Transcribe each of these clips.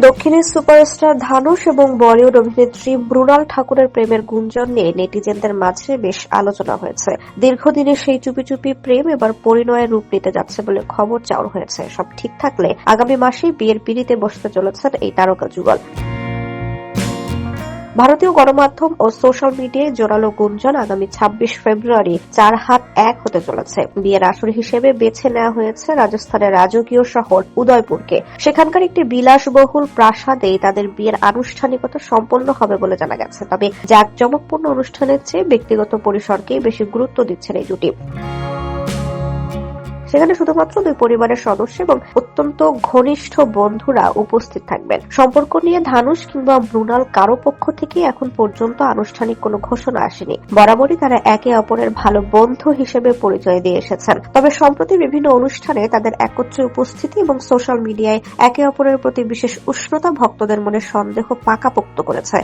দক্ষিণের সুপারস্টার ধানুষ এবং বলিউড অভিনেত্রী মৃণাল ঠাকুরের প্রেমের গুঞ্জন নিয়ে নেটিজেনদের মাঝে বেশ আলোচনা হয়েছে। দীর্ঘদিনের সেই চুপি চুপি প্রেম এবার পরিণয়ের রূপ নিতে যাচ্ছে বলে খবর চাউর হয়েছে। সব ঠিক থাকলে আগামী মাসেই বিয়ের পিঁড়িতে বসতে চলেছেন এই তারকা যুগল। ভারতীয় গণমাধ্যম ও সোশ্যাল মিডিয়ায় জোরালো গুঞ্জন আগামী ২৬ ফেব্রুয়ারি ৪ হাত ১ হতে চলেছে। বিয়ের আসর হিসেবে বেছে নেওয়া হয়েছে রাজস্থানের রাজকীয় শহর উদয়পুরকে। সেখানকার একটি বিলাসবহুল প্রাসাদে তাদের বিয়ের আনুষ্ঠানিকতা সম্পন্ন হবে বলে জানা গেছে। তবে জাঁকজমকপূর্ণ অনুষ্ঠানের চেয়ে ব্যক্তিগত পরিসরকেই বেশি গুরুত্ব দিচ্ছেন এই জুটি। সেখানে শুধুমাত্র দুই পরিবারের সদস্য এবং অত্যন্ত ঘনিষ্ঠ বন্ধুরা উপস্থিত থাকবেন। সম্পর্ক নিয়ে ধানুষ কিংবা মৃণাল কারো পক্ষ থেকে এখন পর্যন্ত আনুষ্ঠানিক কোনো ঘোষণা আসেনি। বরাবরই তারা একে অপরের ভালো বন্ধু হিসেবে পরিচয় দিয়ে এসেছেন। তবে সম্প্রতি বিভিন্ন অনুষ্ঠানে তাদের একত্রে উপস্থিতি এবং সোশ্যাল মিডিয়ায় একে অপরের প্রতি বিশেষ উষ্ণতা ভক্তদের মনে সন্দেহ পাকাপোক্ত করেছে।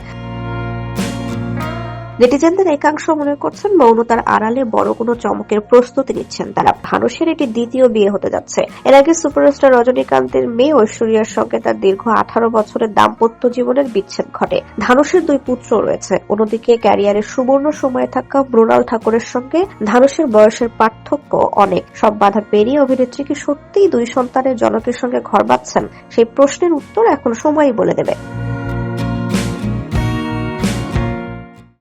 নেটিজেনদের একাংশ মনে করছেন মৌনতার আড়ালে বড় কোনো চমকের প্রস্তুতি নিচ্ছেন তারা। ধানুষের এটি দ্বিতীয় বিয়ে হতে যাচ্ছে। এর আগে সুপারস্টার রজনীকান্তের মেয়ে ঐশ্বরিয়ার সঙ্গে তার দীর্ঘ ১৮ বছরের দাম্পত্য জীবনের বিচ্ছেদ ঘটে। ধানুষের ২ পুত্র রয়েছে। অন্যদিকে ক্যারিয়ারের সুবর্ণ সময়ে থাকা মৃণাল ঠাকুরের সঙ্গে ধানুষের বয়সের পার্থক্য অনেক। সব বাধা পেরিয়ে অভিনেত্রী কি সত্যিই ২ সন্তানের জনকের সঙ্গে ঘর বাঁধছেন? সেই প্রশ্নের উত্তর এখন সময়ই বলে দেবে।